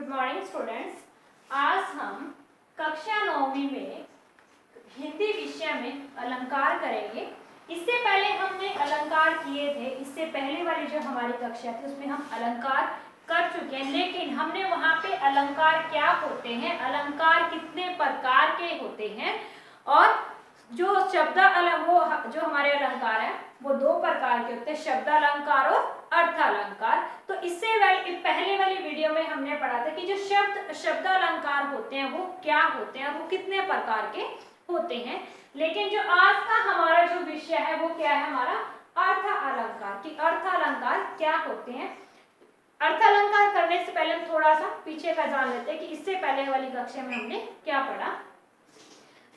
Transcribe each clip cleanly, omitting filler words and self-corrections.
Good morning students. आज हम कक्षा 9वीं में हिंदी विषय में अलंकार करेंगे। इससे पहले हमने अलंकार किए थे, इससे पहले वाली जो हमारी कक्षा थी उसमें हम अलंकार कर चुके हैं, लेकिन हमने वहाँ पे अलंकार क्या होते हैं, अलंकार कितने प्रकार के होते हैं और जो शब्द वो जो हमारे अलंकार है वो दो प्रकार के होते हैं, शब्द अलंकार और अर्थ अलंकार। तो इससे पहले वाली वीडियो में हमने पढ़ा था कि जो शब्द अलंकार होते हैं वो क्या होते हैं, वो कितने प्रकार के होते हैं। लेकिन जो आज का हमारा जो विषय है वो क्या है, हमारा अर्थ अलंकार कि अर्थ अलंकार क्या होते हैं। अर्थ अलंकार करने से पहले हम थोड़ा सा पीछे का जान लेते हैं कि इससे पहले वाली कक्षा में हमने क्या पढ़ा।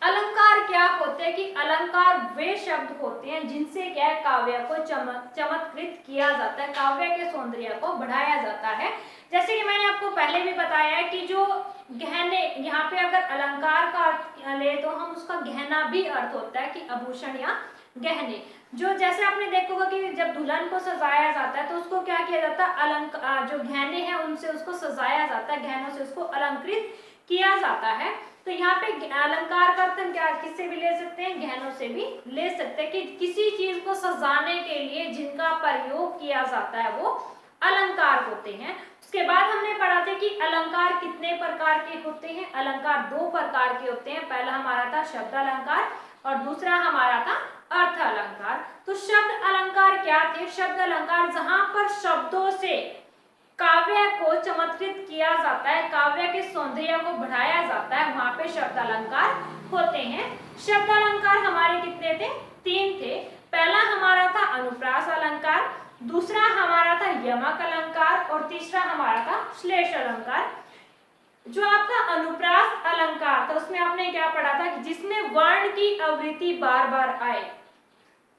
अलंकार क्या होते हैं कि अलंकार वे शब्द होते हैं जिनसे क्या है, काव्य को चमत्कृत किया जाता है, काव्य के सौंदर्य को बढ़ाया जाता है। जैसे कि मैंने आपको पहले भी बताया है कि जो गहने, यहाँ पे अगर अलंकार का अर्थ ले तो हम उसका गहना भी अर्थ होता है कि आभूषण या गहने। जो जैसे आपने देखा होगा कि जब दुल्हन को सजाया जाता है तो उसको क्या किया जाता है, अलंकार जो गहने हैं उनसे उसको सजाया जाता है, गहनों से उसको अलंकृत किया जाता है। तो यहाँ पे अलंकार का अर्थ हम क्या किससे भी ले सकते हैं, गहनों से भी ले सकते हैं कि किसी चीज को सजाने के लिए जिनका प्रयोग किया जाता है वो अलंकार होते हैं। उसके बाद हमने पढ़ा था कि अलंकार कितने प्रकार के होते हैं, अलंकार दो प्रकार के होते हैं। पहला हमारा था शब्द अलंकार और दूसरा हमारा था अर्थ अलंकार। तो शब्द अलंकार क्या थे, शब्द अलंकार जहां पर शब्दों से काव्य को चमत्कृत किया जाता है, काव्य के सौंदर्य को बढ़ाया जाता है, वहां पे शब्द अलंकार होते हैं। शब्द अलंकार हमारे कितने थे, तीन थे। पहला हमारा था अनुप्रास अलंकार, दूसरा हमारा था यमक अलंकार और तीसरा हमारा था श्लेष अलंकार। जो आपका अनुप्रास अलंकार था उसमें आपने क्या पढ़ा था कि जिसमें वर्ण की आवृत्ति बार बार आए,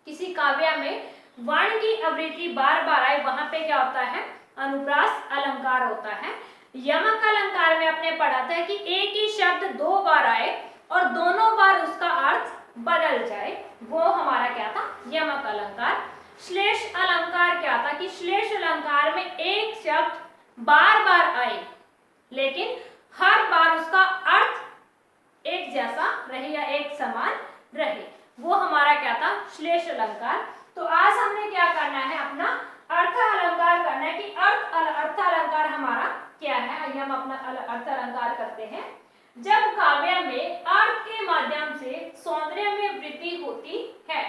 किसी काव्य में वर्ण की आवृत्ति बार बार आए, वहां पे क्या होता है, अनुप्रास अलंकार होता है। यमक अलंकार में आपने पढ़ा था कि एक ही शब्द दो बार आए और दोनों बार उसका अर्थ बदल जाए, वो हमारा क्या था, यमक अलंकार। श्लेष अलंकार क्या था कि श्लेष अलंकार में एक शब्द बार बार आए लेकिन हर बार उसका अर्थ एक जैसा रहे या एक समान रहे, वो हमारा क्या था, श्लेष अलंकार। तो आज हमने क्या करना है, अपना अर्थ अलंकार करना है कि अर्थ अलंकार हमारा क्या है। आइए हम अपना अर्थ अलंकार करते हैं। जब काव्य में अर्थ के माध्यम से सौंदर्य में वृद्धि होती है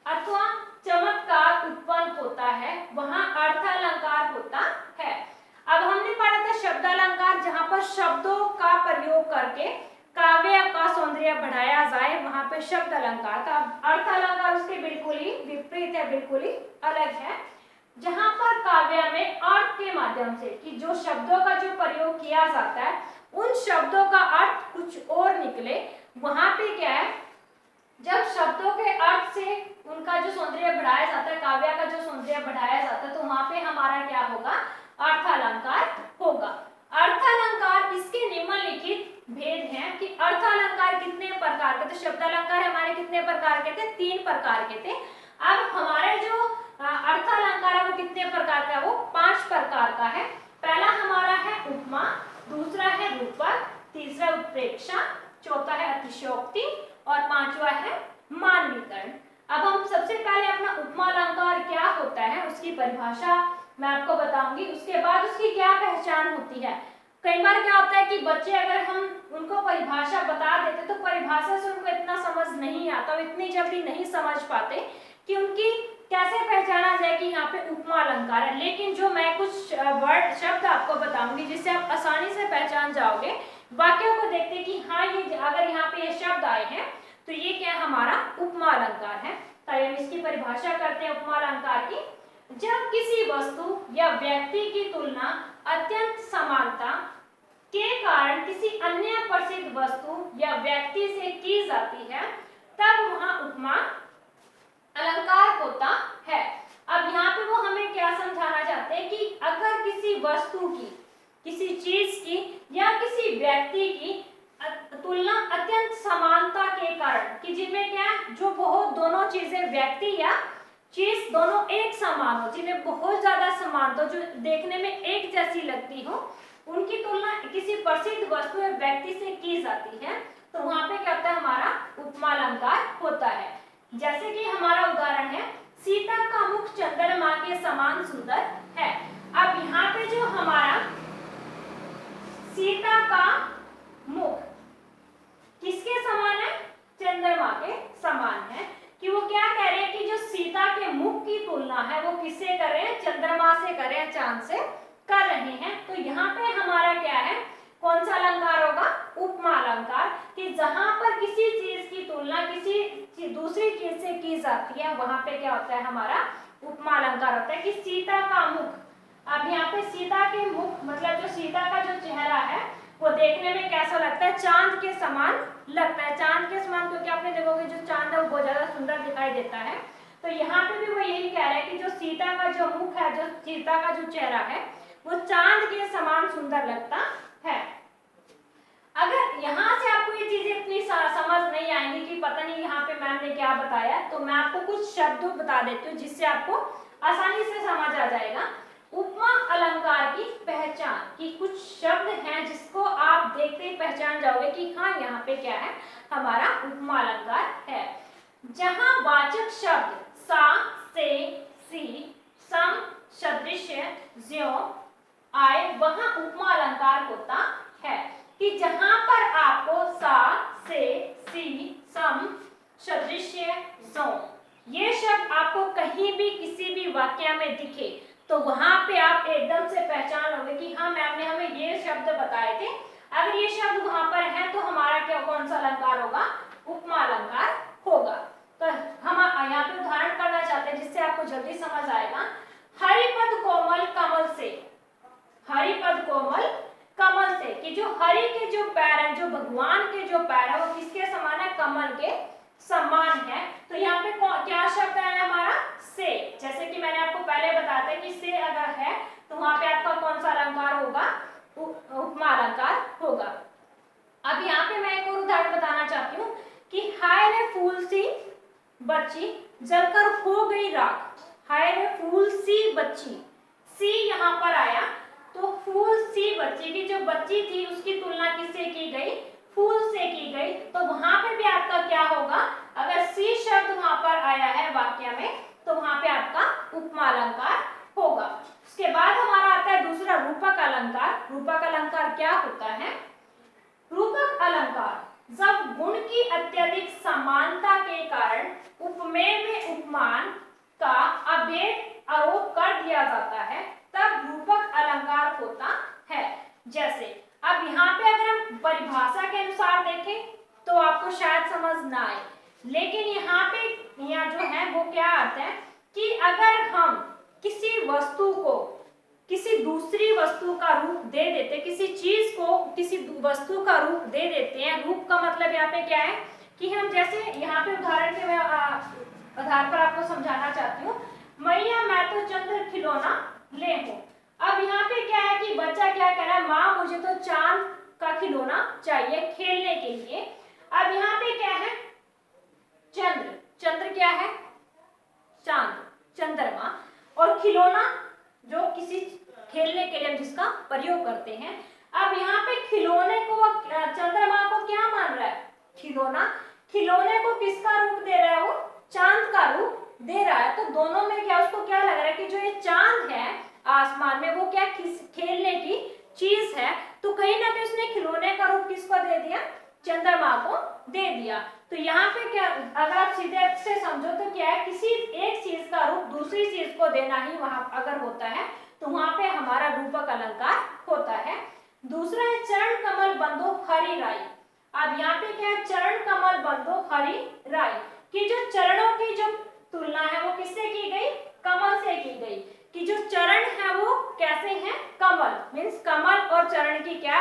अथवा चमत्कार उत्पन्न होता है, वहां अर्थ अलंकार होता है। अब हमने पढ़ा था शब्द अलंकार, जहां पर शब्दों का प्रयोग करके काव्य का सौंदर्य बढ़ाया जाए, वहां पे शब्द अलंकार था। अर्थ अलंकार उसके बिल्कुल ही विपरीत है, बिल्कुल ही अलग है, जहां पर काव्य में अर्थ के माध्यम से कि जो शब्दों का जो प्रयोग किया जाता है उन शब्दों का अर्थ कुछ और निकले, वहां पे क्या है, जब शब्दों के अर्थ से उनका जो सौंदर्य बढ़ाया जाता है, काव्य का जो सौंदर्य बढ़ाया जाता है, तो वहां पे हमारा क्या होगा, अर्थ अलंकार होगा। अर्थ अलंकार इसके निम्नलिखित भेद हैं कि अर्थ अलंकार कितने प्रकार के थे, शब्द अलंकार हमारे कितने प्रकार के थे, तीन प्रकार के थे। अब हमारे जो अर्थ अलंकार है वो कितने प्रकार का है, वो 5 प्रकार का है। पहला हमारा है उपमा, दूसरा है रूपक, तीसरा उत्प्रेक्षा, चौथा है अतिशयोक्ति और पांचवा है मानवीकरण। अब हम सबसे पहले अपना उपमा अलंकार क्या होता है उसकी परिभाषा मैं आपको बताऊंगी, उसके बाद उसकी क्या पहचान होती है। कई बार क्या होता है कि बच्चे अगर हम उनको परिभाषा बता देते तो परिभाषा से उनको इतना समझ नहीं आता, इतनी जल्दी नहीं समझ पाते कि उनकी कैसे पहचाना जाए कि यहाँ पे उपमा अलंकार है। लेकिन जो मैं कुछ शब्द आपको बताऊंगी जिससे आप आसानी से पहचान जाओगे, वाक्यों को देखते कि हाँ ये अगर यहाँ पे ये शब्द आए हैं तो ये क्या हमारा उपमा अलंकार है। तो हम इसकी परिभाषा करते हैं उपमा अलंकार की। जब किसी वस्तु या व्यक्ति की तुलना अत्यंत समानता के कारण किसी अन्य प्रसिद्ध वस्तु या व्यक्ति से की जाती है तब वहां उपमा अलंकार होता है। अब यहाँ पे वो हमें क्या समझाना चाहते हैं कि अगर किसी वस्तु की, किसी चीज की या किसी व्यक्ति की तुलना अत्यंत समानता के कारण कि जिनमें क्या है, जो बहुत दोनों चीजें व्यक्ति या चीज दोनों एक समान हो, जिनमें बहुत ज्यादा समानता, जो देखने में एक जैसी लगती हो, उनकी तुलना किसी प्रसिद्ध वस्तु या व्यक्ति से की जाती है तो वहां पे क्या होता है, हमारा उपमा अलंकार होता है। जैसे कि हमारा उदाहरण है, सीता का मुख चंद्रमा के समान सुंदर है। अब यहाँ पे जो हमारा सीता का मुख किसके समान है, चंद्रमा के समान है, कि वो क्या कह रहे हैं कि जो सीता के मुख की तुलना है वो किससे कर रहे हैं, चंद्रमा से कर रहे हैं, चांद से कर रहे हैं। तो यहाँ पे हमारा क्या है, कौन सा अलंकार होगा, उपमा अलंकार, कि जहां पर किसी चीज की तुलना किसी दूसरी चीज से की जाती है वहां पे क्या होता है, हमारा उपमा अलंकार होता है। कि सीता का मुख, अब यहाँ पे सीता के मुख मतलब जो सीता का जो चेहरा है वो देखने में कैसा लगता है, चांद के समान लगता है। चांद के समान क्योंकि आपने देखोगे जो चांद है वो बहुत ज्यादा सुंदर दिखाई देता है। तो यहाँ पे भी वो यही कह रहा है कि जो सीता का जो मुख है, जो सीता का जो चेहरा है वो चांद के समान सुंदर लगता है। अगर यहाँ से आपको ये चीजें इतनी समझ नहीं आएंगी कि पता नहीं यहाँ पे मैम ने क्या बताया, तो मैं आपको कुछ शब्द बता देती हूँ जिससे आपको आसानी से समझ आ जाएगा। उपमा अलंकार की पहचान, की कुछ शब्द हैं जिसको आप देखते ही पहचान जाओगे कि हाँ यहाँ पे क्या है, हमारा उपमा अलंकार है। जहां वाचक शब्द सा, से, सी, सम, सदृश्य, ज्यों आए वहां उपमा अलंकार होता है। कि जहां पर आपको सा, से, सी, सम, सदृश्य, ज्यों ये शब्द आपको कहीं भी किसी भी वाक्य में दिखे तो वहां पे आप एकदम से पहचान लोगे कि हाँ मैम ने हमें ये शब्द बताए थे। अगर ये शब्द वहां पर है तो हमारा क्या, कौन सा अलंकार होगा, उपमा अलंकार होगा। तो हम यहाँ पे उदाहरण करना चाहते हैं जिससे आपको जल्दी समझ आएगा। हरिपद कोमल कमल से, हरिपद कोमल कमल से, कि जो हरि के जो पैर हैं, जो भगवान के जो पैर है वो किसके समान है, कमल के समान है। तो यहाँ पे क्या शब्द है हमारा, से। जैसे कि मैंने आपको पहले बताया था कि से अगर है तो वहां पे आपका कौन सा अलंकार होगा, उपमा अलंकार होगा। अब यहाँ पे मैं एक और उदाहरण बताना चाहती हूँ कि हाय रे फूल सी बच्ची जलकर हो गई राख। हाय रे फूल सी बच्ची, सी यहाँ पर आया तो फूल सी बच्ची की जो बच्ची थी उसकी तुलना किससे की गई, फूल से की गई। तो वहां पे भी आपका क्या होगा, अगर सी शब्द वहां पर आया है वाक्य में तो वहां पे आपका उपमा अलंकार होगा। उसके बाद हमारा आता है दूसरा रूपक अलंकार। रूपक अलंकार क्या होता है, रूपक अलंकार जब गुण की अत्यधिक समानता के कारण उपमेय में उपमान का अभेद आरोप कर दिया जाता है तब रूपक अलंकार होता है। जैसे अब यहाँ पे अगर हम परिभाषा के अनुसार देखें तो आपको शायद समझ ना आए, लेकिन यहाँ पे यहाँ जो है वो क्या आता है कि अगर हम किसी वस्तु को किसी दूसरी वस्तु का रूप दे देते, किसी चीज को किसी वस्तु का रूप दे देते हैं। रूप का मतलब यहाँ पे क्या है कि हम जैसे यहाँ पे उदाहरण के आधार पर आपको समझाना चाहती हूँ, मैया मैं तो चंद्र खिलौना ले हूँ। अब यहाँ पे क्या है कि बच्चा क्या कह रहा है, माँ मुझे तो चांद का खिलौना चाहिए खेलने के लिए। अब यहाँ पे क्या है, चंद्र, चंद्र क्या है, चांद, चंद्रमा, और खिलौना जो किसी खेलने के लिए हम जिसका प्रयोग करते हैं। अब यहाँ पे खिलौने को चंद्रमा को क्या मान रहा है, खिलौना। खिलौने को किसका रूप दे रहा है, वो चांद का रूप दे रहा है। तो दोनों में क्या, उसको क्या लग रहा है कि जो ये चांद है आसमान में वो क्या खेलने की चीज है। तो कहीं ना कहीं उसने खिलौने का रूप किसको दे दिया, चंद्रमा को दे दिया। तो यहाँ पे क्या, अगर आप सीधे से समझो तो क्या है, किसी एक चीज का रूप दूसरी चीज को देना ही वहां अगर होता है तो वहां पे हमारा रूपक अलंकार होता है। दूसरा है चरण कमल बंदो हरि राई। अब यहाँ पे क्या है, चरण कमल बंदो हरि राई, कि जो चरणों की जो तुलना है वो किससे की गई, कमल से की गई। कि जो चरण है वो कैसे हैं, कमल, मीन्स कमल और चरण की क्या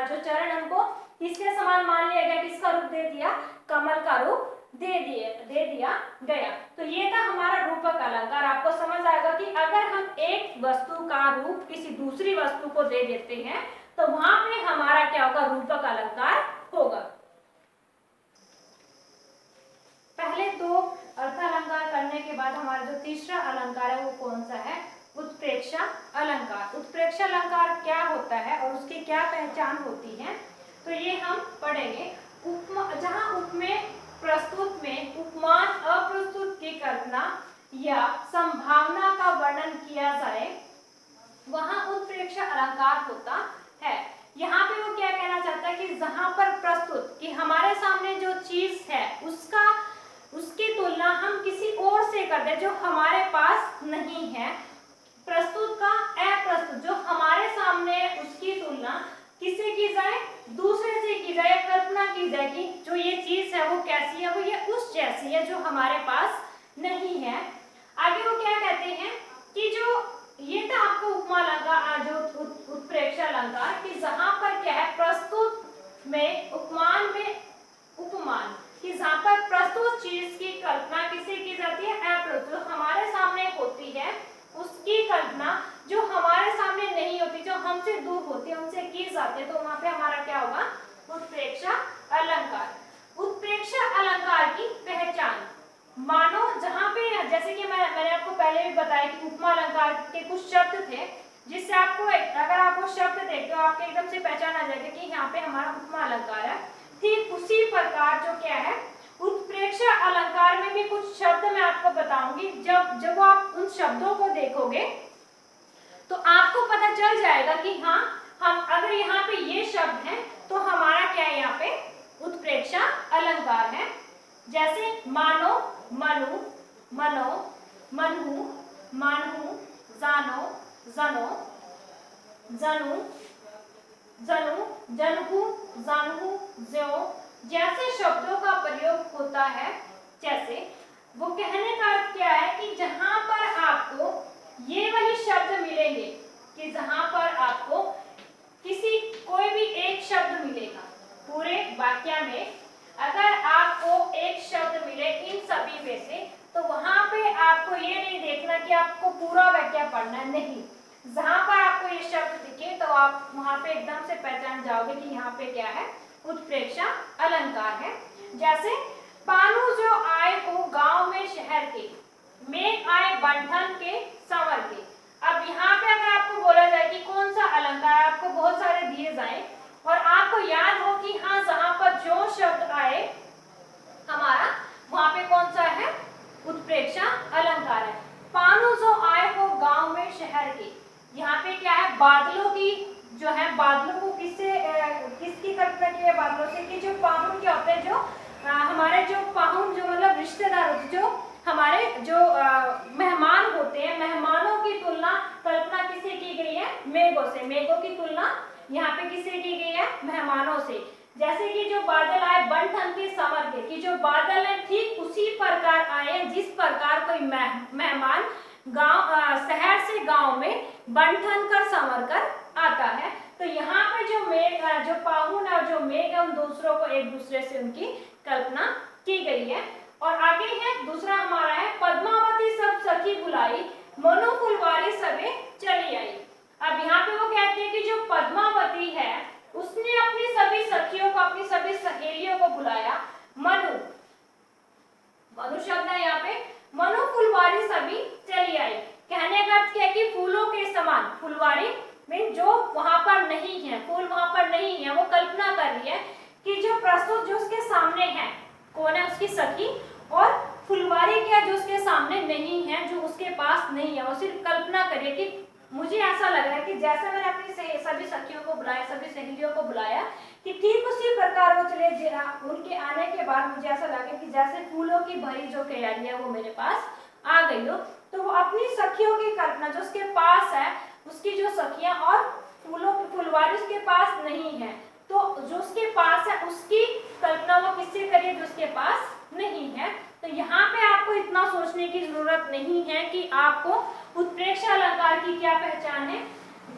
जो चरण हमको किसके समान मान लिया गया, किसका रूप दे दिया, कमल का रूप दे दिया गया। तो ये था हमारा रूपक अलंकार। आपको समझ आएगा कि अगर हम एक वस्तु का रूप किसी दूसरी वस्तु को दे देते हैं तो वहां पे हमारा क्या होगा, रूपक अलंकार होगा। पहले दो अर्थ अलंकार करने के बाद हमारा जो तीसरा अलंकार है वो कौन सा है, उत्प्रेक्षा अलंकार। उत्प्रेक्षा अलंकार क्या होता है और उसकी इसकी क्या पहचान होती है, तो ये हम पढ़ेंगे। उपमा, जहाँ उपमेय प्रस्तुत में उपमान अप्रस्तुत की कल्पना या संभावना का वर्णन किया जाए, वहां उत्प्रेक्षा अलंकार होता है। यहाँ पे वो क्या कहना चाहता है कि जहां पर प्रस्तुत कि हमारे सामने जो चीज है उसकी तुलना हम किसी और से कर दे जो हमारे पास नहीं है, प्रस्तुत का अप्रस्तुत, जो हमारे सामने है उसकी तुलना किससे की जाए, दूसरे से की जाए, कल्पना की जाए कि जो ये चीज है वो कैसी है, वो ये उस जैसी है जो हमारे पास नहीं है। आगे वो क्या कहते हैं कि जो ये था आपको उपमा अलंकार, जो उत्प्रेक्षा अलंकार, कि जहां पर क्या है प्रस्तुत में उपमान में उपमान, कि जहां पर प्रस्तुत चीज की कल्पना किसे की जाती है, अप्रस्तुत, जो हमारे सामने होती है उसकी कल्पना जो हमारे सामने नहीं होती, जो हमसे दूर होती है, उनसे की जाती है, तो वहां पे हमारा क्या होगा, उत्प्रेक्षा अलंकार। उत्प्रेक्षा अलंकार की पहचान, मानो जहां पे जैसे कि मैंने आपको पहले भी बताया कि उपमा अलंकार के कुछ शब्द थे जिससे आपको अगर आप वो शब्द देखते हो आपके एकदम से पहचान आ जाएगा कि यहाँ पे हमारा उपमा अलंकार है। ठीक उसी प्रकार जो क्या है उत्प्रेक्षा अलंकार में भी कुछ शब्द मैं आपको बताऊंगी। जब आप उन शब्दों को देखोगे तो आपको पता चल जाएगा कि हाँ, हम अगर यहाँ पे ये शब्द हैं तो हमारा क्या है, यहाँ पे उत्प्रेक्षा अलंकार है। जैसे मानो, मनु, मनो, मनहु, मानहु, जानो, जनो, जनु, जनु, जनहु, जानहु, ज्यों जैसे शब्दों का प्रयोग होता है। जैसे वो कहने का अर्थ क्या है कि जहां पर आपको ये वाले शब्द मिलेंगे, कि जहां पर आपको कोई भी एक शब्द मिलेगा पूरे वाक्य में, अगर आपको एक शब्द मिले इन सभी में से, तो वहां पे आपको ये नहीं देखना कि आपको पूरा वाक्य पढ़ना, नहीं, जहां पर आपको ये शब्द दिखे तो आप वहां पे एकदम से पहचान जाओगे कि यहाँ पे क्या है, उत्प्रेक्षा अलंकार है। जैसे पानु जो आए हो गांव में शहर के, मेघ आए बंठन के संवर के। अब यहाँ पे अगर आपको बोला जाए कि कौन सा अलंकार, आपको बहुत सारे दिए जाए और आपको याद हो कि हाँ जहां पर जो शब्द आए हमारा वहां पे कौन सा है, उत्प्रेक्षा अलंकार है। पानु जो आए हो गांव में शहर के, यहाँ पे क्या है, बादलों की जो है, बादलों को किसकी कल्पना की है, बादलों से, कि जो पाहुन क्या होते हैं, जो हमारे जो पाहुन जो मतलब रिश्तेदार होते, जो हमारे जो मेहमान होते हैं, मेहमानों की तुलना कल्पना किससे की गई है, मेघों से, मेघों की तुलना यहाँ पे किससे की गई है, मेहमानों से। जैसे कि जो बादल आए बंठन के संवर के, कि जो बादल है ठीक उसी प्रकार आए जिस प्रकार कोई मेहमान शहर से गांव में बंठन कर संवर कर आता है। तो यहाँ पे जो मेघ, जो पाहुन और जो मेघ है, उन दूसरों को एक दूसरे से उनकी कल्पना की गई है। और आगे है दूसरा हमारा है, पद्मावती सब सखी बुलाई, मनु फुलवारी सबे चली आई। अब यहाँ पे वो कहते हैं कि जो पद्मावती है उसने अपनी सभी सखियों को, अपनी सभी सहेलियों को बुलाया। मनु, मनु शब्द है यहाँ पे, मनु फुलवारी सभी चली आई। कहने का अर्थ क्या है कि फूलों के समान, फुलवारी में जो वहां पर नहीं है, फूल वहां पर नहीं है, वो कल्पना कर रही है कि जो प्रस्तुत जो उसके सामने है कौन है, उसकी सखी, और फुलवारी क्या जो उसके सामने नहीं है, जो उसके पास नहीं है, वो सिर्फ कल्पना करिए कि मुझे ऐसा लग रहा है कि जैसे मैंने अपनी सभी सखियों को बुलाया, सभी सहेलियों को बुलाया, कि ठीक उसी प्रकार वो चले उनके आने के बाद मुझे ऐसा लगा कि जैसे फूलों की भरी जो क्यारी है वो मेरे पास आ गई हो। तो वो अपनी सखियों की कल्पना जो उसके पास है, उसकी जो सखियां और फूलों की फुलवारी उसके पास नहीं है, तो जो उसके पास है उसकी कल्पना वो किससे करिए, जो उसके पास नहीं है। तो यहाँ पे आपको इतना सोचने की जरूरत नहीं है कि आपको उत्प्रेक्षा अलंकार की क्या पहचान है।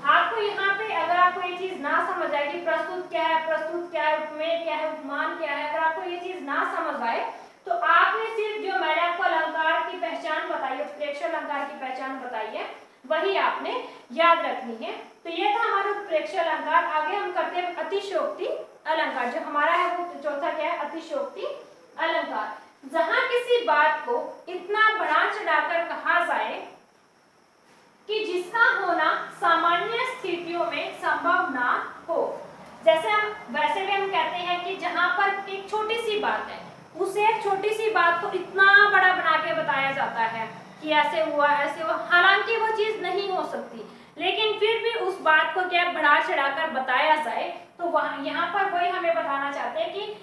आपको यहाँ पे अगर आपको ये चीज ना समझ आए कि प्रस्तुत क्या है, उपमेय क्या है, उपमान क्या है, अगर आपको ये चीज ना समझ आए तो आपने सिर्फ जो मैंने आपको अलंकार की पहचान बताई है, उत्प्रेक्षा अलंकार की पहचान बताई है, वही आपने याद रखनी है। तो ये था हमारा उत्प्रेक्षा अलंकार। आगे हम करते हैं अतिशयोक्ति अलंकार। जो हमारा है वो चौथा क्या है, अतिशयोक्ति अलंकार। जहां किसी बात को इतना बढ़ा चढ़ाकर कहा जाए कि जिसका होना सामान्य स्थितियों में संभव ना हो। कि जहाँ पर एक छोटी सी बात है, उसे एक छोटी सी बात को इतना बड़ा बना के बताया जाता है कि ऐसे हुआ ऐसे हुआ, हालांकि वो चीज नहीं हो सकती, लेकिन फिर भी उस बात को क्या बढ़ा चढ़ाकर बताया जाए। तो वहाँ यहाँ पर वही हमें बताना चाहते हैं कि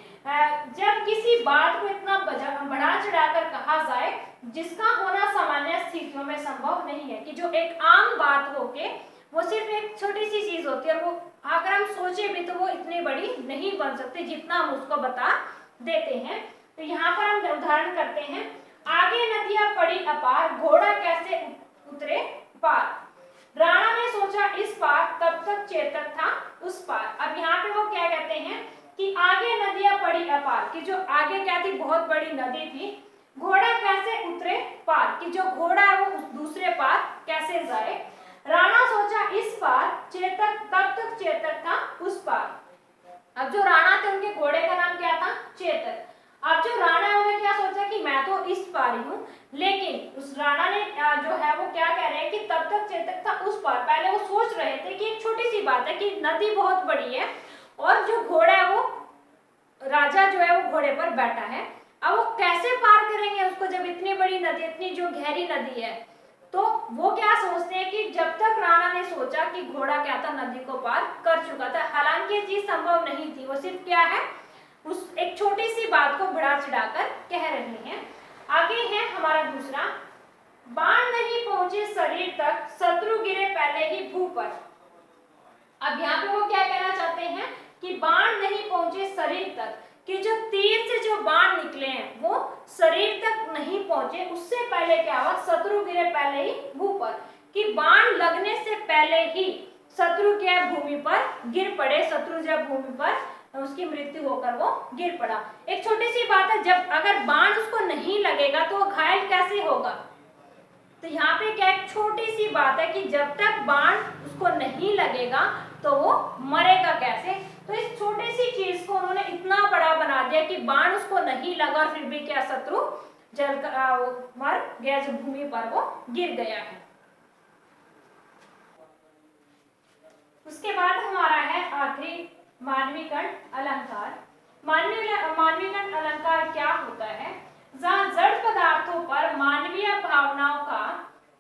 जब किसी बात को इतना बढ़ा चढ़ाकर कहा जाए जिसका होना सामान्य स्थितियों में संभव नहीं है, कि जो एक आम बात हो के वो सिर्फ एक छोटी सी चीज होती है और वो अगर हम सोचे भी तो वो इतनी बड़ी नहीं बन सकती जितना हम उसको बता देते हैं। तो यहाँ पर हम उदाहरण करते हैं, आगे नदियां पड़ी अपार, घोड़ा कैसे उतरे पार। राणा ने सोचा इस पार, तब तक चेतक था उस पार। अब यहाँ पे वो क्या कहते हैं कि आगे नदियां पड़ी अपार, कि जो आगे क्या थी, बहुत बड़ी नदी थी। घोड़ा कैसे उतरे पार, कि जो घोड़ा है वो उस दूसरे पार कैसे जाए। राणा सोचा इस पार, चेतक तब तक चेतक था उस पार। अब जो राणा थे उनके घोड़े का नाम क्या था, चेतक। अब जो राणा है उन्होंने क्या सोचा कि मैं तो इस पार ही हूँ, लेकिन उस राणा ने जो है वो क्या कह रहे हैं कि तब तक चेतक था उस पार। पहले वो सोच रहे थे कि एक छोटी सी बात है कि नदी बहुत बड़ी है और जो घोड़ा है वो राजा जो है वो घोड़े पर बैठा है, अब वो कैसे पार करेंगे उसको जब इतनी बड़ी नदी, इतनी जो गहरी नदी है। तो वो क्या सोचते हैं कि जब तक राणा ने सोचा कि घोड़ा क्या था, नदी को पार कर चुका था, हालांकि ये चीज संभव नहीं थी, वो सिर्फ क्या है उस एक छोटी सी बात को बढ़ा चढ़ाकर कह रहे हैं। आगे है हमारा दूसरा, बाण नहीं पहुंचे शरीर तक, शत्रु गिरे पहले ही भू पर। अब यहाँ पे वो क्या कहना चाहते हैं कि बाण नहीं पहुंचे शरीर तक, कि जो तीर से जो बाण निकले हैं वो शरीर तक नहीं पहुंचे, उससे पहले क्या हुआ, शत्रु गिरे पहले ही भू पर, कि बाण लगने से पहले ही शत्रु क्या भूमि पर गिर पड़े। शत्रु जब भूमि पर उसकी मृत्यु होकर वो गिर पड़ा। एक छोटी सी बात है, जब अगर बाण उसको नहीं लगेगा तो वो घायल कैसे होगा। तो यहाँ पे क्या एक छोटी सी बात है कि जब तक बाण उसको नहीं लगेगा तो वो मरेगा कैसे। तो इस छोटी सी चीज को उन्होंने इतना बड़ा बना दिया कि बाण उसको नहीं लगा और फिर भी क्या शत्रु जल मर गया, जो भूमि पर वो गिर गया है। उसके बाद हमारा है आखिरी मानवीकरण अलंकार। मानवीकरण अलंकार क्या होता है, जहाँ जड़ पदार्थों पर मानवीय भावनाओं का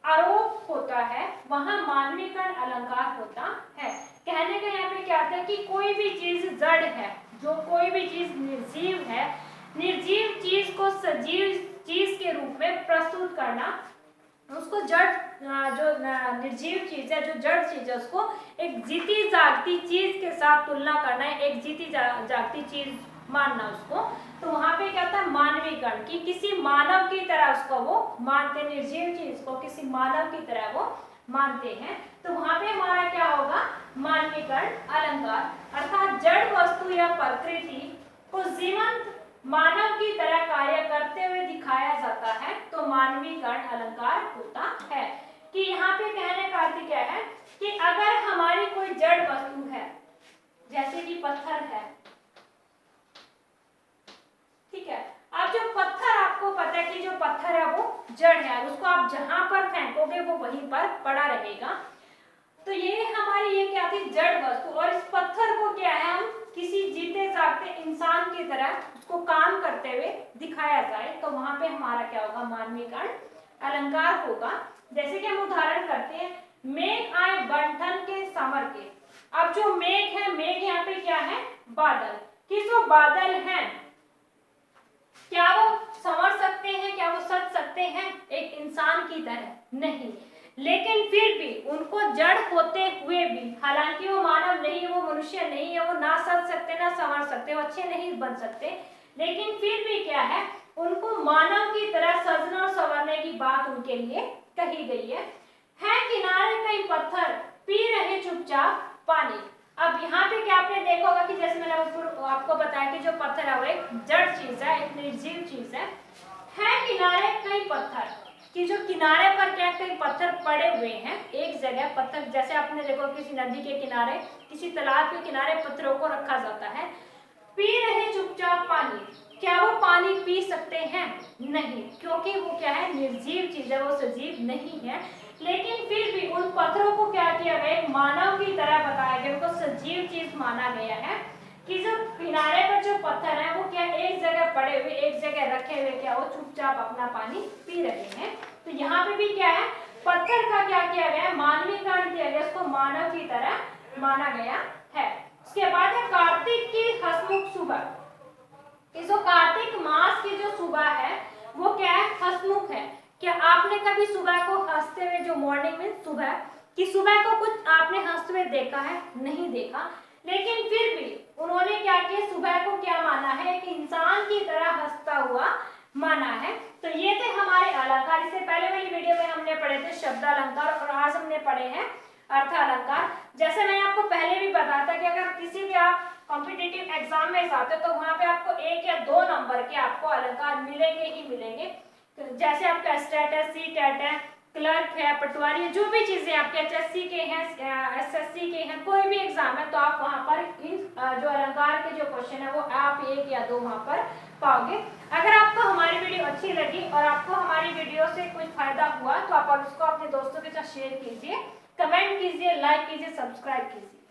आरोप होता है वहां मानवीकरण अलंकार होता है। कहने का यहाँ पे क्या आता है कि कोई भी चीज जड़ है, जो कोई भी चीज निर्जीव है, निर्जीव चीज को सजीव चीज के रूप में प्रस्तुत करना, उसको जड़ जो निर्जीव चीज है, जो जड़ चीज है, उसको एक जीती जागती चीज के साथ तुलना करना है, एक जीती जागती चीज मानना उसको। तो वहां पे क्या होता है मानवीकरण, कि किसी मानव की तरह उसको वो मानते, निर्जीव चीज को किसी मानव की तरह वो मानते हैं। तो वहां पे हमारा क्या होगा, मानवीकरण अलंकार, अर्थात जड़ वस्तु या प्रकृति को जीवंत मानव की तरह कार्य करते हुए दिखाया जाता है, तो मानवीकरण अलंकार होता है। कि यहाँ पे कहने का अर्थ क्या है कि अगर हमारी कोई जड़ वस्तु है, जैसे कि पत्थर है, ठीक है, अब जो पत्थर आपको पता है कि जो पत्थर है वो जड़ है, उसको आप जहां पर फेंकोगे वो वहीं पर पड़ा रहेगा। तो ये हमारी ये क्या थी, जड़ वस्तु, और इस पत्थर को क्या है हम किसी जीते जागते इंसान की तरह उसको काम करते हुए दिखाया जाए, तो वहां पे हमारा क्या होगा, मानवीकरण अलंकार होगा। जैसे कि हम उदाहरण करते हैं, मेघ आए बंठन के समर के। अब जो मेघ है, मेघ यहाँ पे क्या है, बादल, कि जो बादल हैं क्या वो संवर सकते हैं, क्या वो सज सकते हैं एक इंसान की तरह, नहीं, लेकिन फिर भी उनको जड़ होते हुए भी, हालांकि वो मानव नहीं है, वो मनुष्य नहीं है, वो ना सज सकते ना संवर सकते, वो अच्छे नहीं बन सकते, लेकिन फिर भी क्या है, उनको मानव की तरह सजना और संवरने की बात उनके लिए कही गई है किनारे कई पत्थर पी रहे चुपचाप पानी। अब यहाँ पे क्या आपने देखा होगा कि जैसे मैंने आपको बताया कि जो पत्थर है वो एक जड़ चीज है, एक निर्जीव चीज है किनारे कई पत्थर, कि जो किनारे पर क्या कई पत्थर पड़े हुए हैं, एक जगह पत्थर, जैसे आपने देखो किसी नदी के किनारे, किसी तालाब के किनारे पत्थरों को रखा जाता है। पी रहे चुपचाप पानी, क्या वो पानी पी सकते हैं, नहीं, क्योंकि वो क्या है, निर्जीव चीज है, वो सजीव नहीं है, लेकिन फिर भी उन पत्थरों को क्या किया गया, मानव की तरह बताया गया, उनको सजीव चीज माना गया है कि जो किनारे पर जो पत्थर है वो क्या एक जगह पड़े हुए, एक जगह रखे हुए क्या वो चुपचाप अपना पानी पी रहे हैं। तो यहाँ पे भी क्या है, पत्थर का क्या किया गया है, मानवीकरण किया गया, उसको मानव की तरह माना गया है। उसके बाद है कार्तिक की हंसमुख सुबह। जो कार्तिक मास की जो सुबह है वो क्या है, हंसमुख है। क्या आपने कभी सुबह को हंसते हुए, जो मॉर्निंग में सुबह कि सुबह को कुछ आपने हंसते हुए देखा है? नहीं देखा। लेकिन फिर भी उन्होंने क्या किया, सुबह को क्या माना है कि इंसान की तरह हंसता हुआ माना है। तो ये थे हमारे अलंकार। इससे पहले वाली वीडियो में हमने पढ़े थे शब्द अलंकार और आज हमने पढ़े हैं अर्थ अलंकार। जैसे मैंने आपको पहले भी बताया था कि अगर किसी भी आप कॉम्पिटिटिव एग्जाम में जाते हो तो वहां पे आपको 1 या 2 नंबर के आपको अलंकार मिलेंगे ही मिलेंगे। तो जैसे आपका स्टेट है, सी टेट है, क्लर्क है, पटवारी है, जो भी चीजें आपके एचएससी के हैं, एसएससी के हैं, कोई भी एग्जाम है तो आप वहां पर इन जो अलंकार के जो क्वेश्चन है वो आप 1 या 2 वहां पर पाओगे। अगर आपको हमारी वीडियो अच्छी लगी और आपको हमारी वीडियो से कुछ फायदा हुआ तो आप इसको अपने दोस्तों के साथ शेयर कीजिए, कमेंट कीजिए, लाइक कीजिए, सब्सक्राइब कीजिए।